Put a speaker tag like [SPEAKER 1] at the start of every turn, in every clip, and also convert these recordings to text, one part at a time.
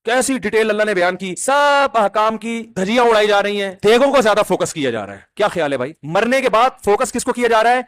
[SPEAKER 1] کیسی ڈیٹیل اللہ نے بیان کی, سب احکام کی دھجیاں اڑائی جا رہی ہیں, دیگوں کو زیادہ فوکس کیا جا رہا ہے. کیا خیال ہے بھائی, مرنے کے بعد فوکس کس کو کیا جا رہا ہے؟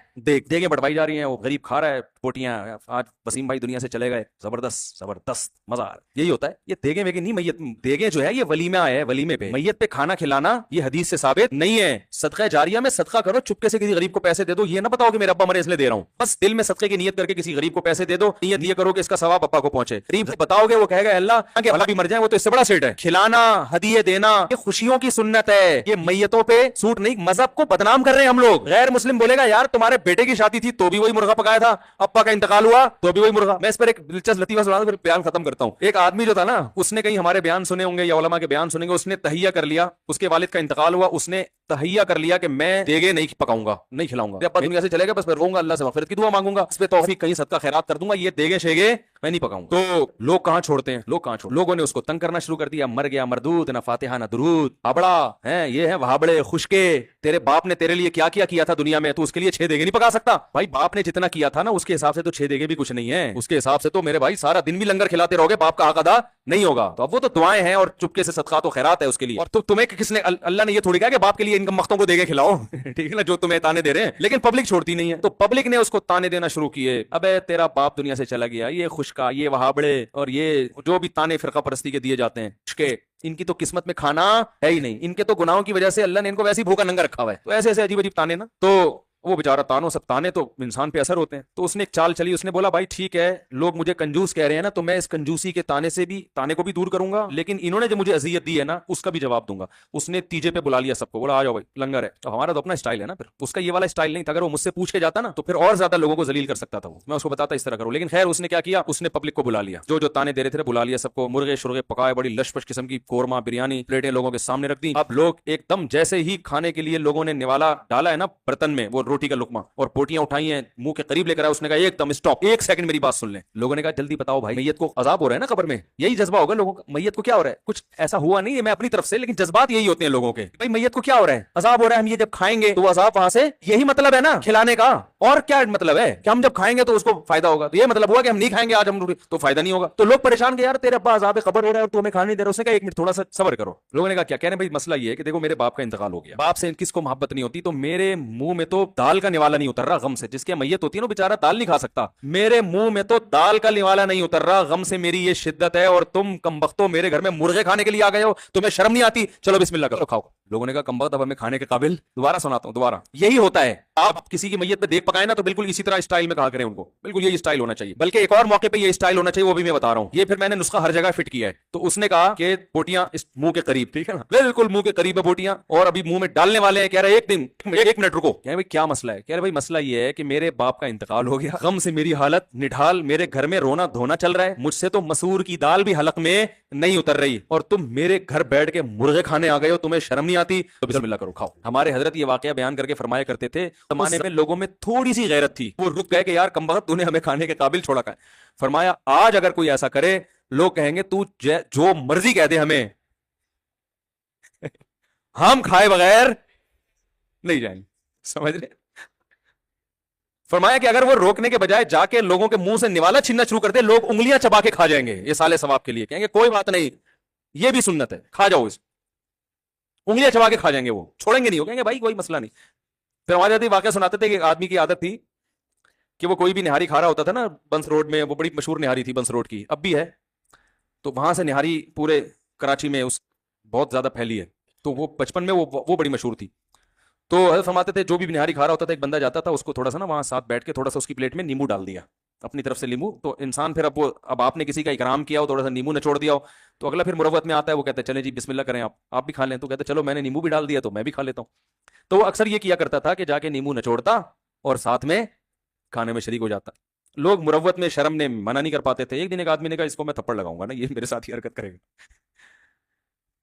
[SPEAKER 1] دیگیں بڑھوائی جا رہی ہیں, وہ غریب کھا رہا ہے بوٹیاں. آج وسیم بھائی دنیا سے چلے گئے, زبردست زبردست مزہ آ رہا ہے. یہی ہوتا ہے, یہ دیگیں ویگیں نہیں, میت دیگیں جو ہے یہ ولیمہ ہے, ولیمے پہ میت پہ کھانا کھلانا یہ حدیث سے ثابت نہیں ہے. صدقہ جاریہ میں صدقہ کرو, چپکے سے کسی غریب کو پیسے دے دو, یہ نہ بتاؤ کہ میرا ابا مرے اس لیے دے رہا ہوں, بس دل میں صدقے کی نیت کر کے کسی غریب کو پیسے دے دو, نیت یہ کرو کہ اس کا ثواب ابا کو پہنچے. غریب بتاؤ گے وہ کہے گا اللہ کہ بھلا بھی مر جائیں, وہ تو اس سے بڑا سیٹ ہے. کھلانا, ہدیے دینا یہ خوشیوں کی سنت ہے, یہ میتوں پہ سوٹ نہیں. مذہب کو بدنام کر رہے ہیں ہم لوگ. غیر مسلم بولے گا یار تمہارے بیٹے کی شادی تھی تو بھی وہی مرغا پکایا تھا, ابا کا انتقال ہوا تو بھی وہی مرغا. میں اس پر ایک دلچسپ لطیفہ سنا دوں پھر بیان ختم کرتا ہوں. ایک آدمی جو تھا نا, اس نے کہیں ہمارے بیان سنے ہوں گے یا علماء کے بیان سنیں گے, اس نے تہیہ کر لیا, اس کے والد کا انتقال ہوا, اس نے تہیہ کر لیا کہ میں دیگے نہیں پکاؤں گا, نہیں کھلاؤں گا, ابا دنیا سے چلے گا, بس میں رہوں گا, اللہ سے مغفرت کی دعا مانگوں گا, اس پہ توفیق کہیں صدقہ خیرات کر دوں گا, یہ دیگے شیگے میں نہیں پکاؤں. تو لوگ کہاں چھوڑتے ہیں, لوگوں نے اس کو تنگ کرنا شروع کر دیا, مر گیا مردود, نہ فاتحہ نہ درود, ہابڑا ہے, یہ ہے وہابڑے خشکے, تیرے باپ نے تیرے لیے کیا کیا تھا دنیا میں, تو اس کے لیے 6 دیگے نہیں پکا سکتا. بھائی باپ نے جتنا کیا تھا نا اس کے حساب سے تو 6 دیگے بھی کچھ نہیں ہے, اس کے حساب سے تو میرے بھائی سارا دن بھی لنگر کھلاتے رہو گے, باپ کا حق ادا نہیں ہوگا. تو اب وہ تو دعائیں ہیں اور چپکے سے صدقات و خیرات ہے اس کے لیے. اور تمہیں کس نے, اللہ نے یہ تھوڑی کہا کہ باپ کے لیے ان مختوں کو دیگے کھلاؤ, ٹھیک ہے نا, جو تمہیں تانے دے رہے ہیں, لیکن پبلک چھوڑتی نہیں ہے. تو پبلک نے اس کو تانے دینا شروع کیے, ابے تیرا باپ دنیا سے چلا گیا, یہ خشکا, یہ وہابڑے, اور یہ جو بھی تانے فرقہ پرستی کے دیے جاتے ہیں خشکے, ان کی تو قسمت میں کھانا ہے ہی نہیں, ان کے تو گناہوں کی وجہ سے اللہ نے ان کو ویسے ہی بھوکا ننگا رکھا ہوا ہے. تو ایسے ایسے عجیب عجیب تانے نا, تو وہ بیچارہ تانوں سب تانے تو انسان پہ اثر ہوتے ہیں. تو اس نے ایک چال چلی, اس نے بولا بھائی ٹھیک ہے لوگ مجھے کنجوس کہہ رہے ہیں نا, تو میں اس کنجوسی کے تانے کو بھی دور کروں گا, لیکن انہوں نے جو مجھے اذیت دی ہے نا اس کا بھی جواب دوں گا. اس نے تیجے پہ بلا لیا سب کو, بولا آ جاؤ بھائی لنگر ہے. تو ہمارا تو اپنا اسٹائل ہے نا, پھر اس کا یہ والا اسٹائل نہیں تھا. اگر وہ مجھ سے پوچھ کے جاتا نا تو پھر اور زیادہ لوگوں کو ذلیل کر سکتا تھا, وہ میں اس کو بتاتا اس طرح کرو. لیکن خیر اس نے کیا کیا, اس نے پبلک کو بلا لیا, جو تانے دے رہے تھے بلا لیا سب کو, مرغے شرغے پکائے, بڑی لش پش قسم کی قورمہ بریانی پلیٹیں لوگوں کے سامنے رکھ دی. اب لوگ ایک دم جیسے ہی کھانے کے لیے لوگوں نے نوالا ڈالا ہے نا برتن میں, وہ روٹی کا لقمہ اور بوٹیاں اٹھائی ہیں منہ کے قریب لے کر آیا, اس نے کہا ایک دم اسٹاپ, 1 سیکنڈ میری بات سن لیں. لوگوں نے کہا جلدی بتاؤ بھائی, میت کو عذاب ہو رہا ہے نا قبر میں, یہی جذبہ ہوگا لوگوں کا, میت کو کیا ہو رہا ہے, کچھ ایسا ہوا نہیں ہے میں اپنی طرف سے, لیکن جذبات یہی ہوتے ہیں لوگوں کے, بھائی میت کو کیا ہو رہا ہے, عذاب ہو رہا ہے, ہم یہ جب کھائیں گے تو وہ عذاب وہاں سے, یہی مطلب ہے نا کھلانے کا. اور کیا مطلب ہے کہ ہم جب کھائیں گے تو اس کو فائدہ ہوگا, تو یہ مطلب ہوا کہ ہم نہیں کھائیں گے آج ہم تو فائدہ نہیں ہوگا. تو لوگ پریشان کہ یار تیرے ابا عذاب قبر ہو رہا ہے اور تو ہمیں کھانے نہیں دے رہا. اس نے کہا 1 منٹ تھوڑا سا صبر کرو. لوگوں نے کہا کیا کہہ رہے ہیں بھائی, مسئلہ یہ ہے کہ دیکھو میرے باپ کا انتقال ہو گیا, باپ سے کس کو محبت نہیں ہوتی, تو میرے منہ میں تو دال کا نوالا نہیں اتر رہا غم سے, جس کی میت ہوتی ہے نا بیچارہ دال نہیں کھا سکتا, میرے منہ میں تو دال کا نوالا نہیں اتر رہا غم سے, میری یہ شدت ہے, اور تم کمبختو میرے گھر میں مرغے کھانے کے لیے آ گئے ہو, تمہیں شرم نہیں آتی, چلو بسم اللہ کرو کھاؤ. لوگوں نے کہا کمبخت اب ہمیں کھانے کے قابل, دوبارہ سناتا ہوں دوبارہ, یہی ہوتا ہے. آپ کسی کی میت پہ دیکھ پکائیں نا تو بالکل اسی طرح اسٹائل میں کہا کریں ان کو, بالکل یہی اسٹائل ہونا چاہیے, بلکہ ایک اور موقع پہ یہ اسٹائل ہونا چاہیے, وہ بھی میں بتا رہا ہوں. یہ پھر میں نے نسخہ ہر جگہ فٹ کیا ہے. تو اس نے کہا کہ بوٹیاں اس منہ کے قریب, ٹھیک ہے نا, بالکل منہ کے قریب ہے بوٹیاں, اور ابھی منہ میں ڈالنے والے ہیں. کہہ رہے ایک منٹ رکو, کہہ رہے بھائی کیا مسئلہ ہے, کہہ رہے بھائی مسئلہ یہ ہے کہ میرے باپ کا انتقال ہو گیا, غم سے میری حالت نڈھال, میرے گھر میں رونا دھونا چل رہا ہے, مجھ سے تو مسور کی دال بھی حلق میں نہیں اتر رہی, اور تم میرے گھر بیٹھ کے مرغے کھانے آ گئے ہو, تمہیں شرم نہیں آتی, تو بسم اللہ کرو کھاؤ. ہمارے حضرت یہ واقعہ بیان کر کے فرمایا کرتے تھے, زمانے میں لوگوں میں تھوڑی سی غیرت تھی, وہ رک گئے کہ یار کمبخت تو نے ہمیں کھانے کے قابل چھوڑا ہے. فرمایا آج اگر کوئی ایسا کرے لوگ کہیں گے تو جو مرضی کہہ دے ہمیں, ہم کھائے بغیر نہیں جائیں گے. سمجھ رہے؟ فرمایا کہ اگر وہ روکنے کے بجائے جا کے لوگوں کے منہ سے نوالا چھیننا شروع کرتے, لوگ انگلیاں چبا کے کھا جائیں گے, یہ سالے ثواب کے لیے, کہیں گے کوئی بات نہیں یہ بھی سنت ہے, کھا جاؤ, اس انگلیاں چبا کے کھا جائیں گے, وہ چھوڑیں گے نہیں, ہو کہیں گے بھائی کوئی مسئلہ نہیں. پھر ہمارے دادی واقعہ سناتے تھے کہ ایک آدمی کی عادت تھی کہ وہ کوئی بھی نہاری کھا رہا ہوتا تھا نا بنس روڈ میں, وہ بڑی مشہور نہاری تھی بنس روڈ کی, اب بھی ہے, تو وہاں سے نہاری پورے کراچی میں اس بہت زیادہ پھیلی ہے, تو وہ بچپن میں وہ بڑی مشہور تھی. تو حضرت فرماتے تھے جو بھی نہاری کھا رہا ہوتا تھا, ایک بندہ جاتا تھا, اس کو تھوڑا سا نا وہاں ساتھ بیٹھ کے تھوڑا سا اس کی پلیٹ میں نیمبو ڈال دیا, اپنی طرف سے لیمو, تو انسان پھر اب آپ نے کسی کا اکرام کیا ہو, تھوڑا سا نیمبو نچوڑ دیا ہو, تو اگلا پھر مروت میں آتا ہے, وہ کہتا ہے چلیں جی بسم اللہ کریں, آپ بھی کھا لیں, تو کہتے چلو میں نے نیمبو بھی ڈال دیا تو میں بھی کھا لیتا ہوں. تو وہ اکثر یہ کیا کرتا تھا کہ جا کے نیمبو نچوڑتا اور ساتھ میں کھانے میں شریک ہو جاتا. لوگ مروت میں شرم نے منع نہیں کر پاتے تھے. ایک دن ایک آدمی نے کہا اس کو میں تھپڑ لگاؤں گا نا, یہ میرے ساتھ ہی حرکت کرے گا.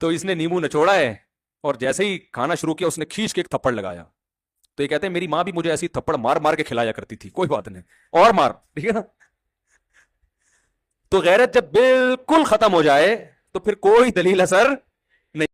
[SPEAKER 1] تو اس نے نیمبو نچوڑا ہے اور جیسے ہی کھانا شروع کیا اس نے کھینچ کے ایک تھپڑ لگایا. تو یہ کہتے ہیں میری ماں بھی مجھے ایسی تھپڑ مار مار کے کھلایا کرتی تھی, کوئی بات نہیں اور مار, ٹھیک ہے نا. تو غیرت جب بالکل ختم ہو جائے تو پھر کوئی دلیل اثر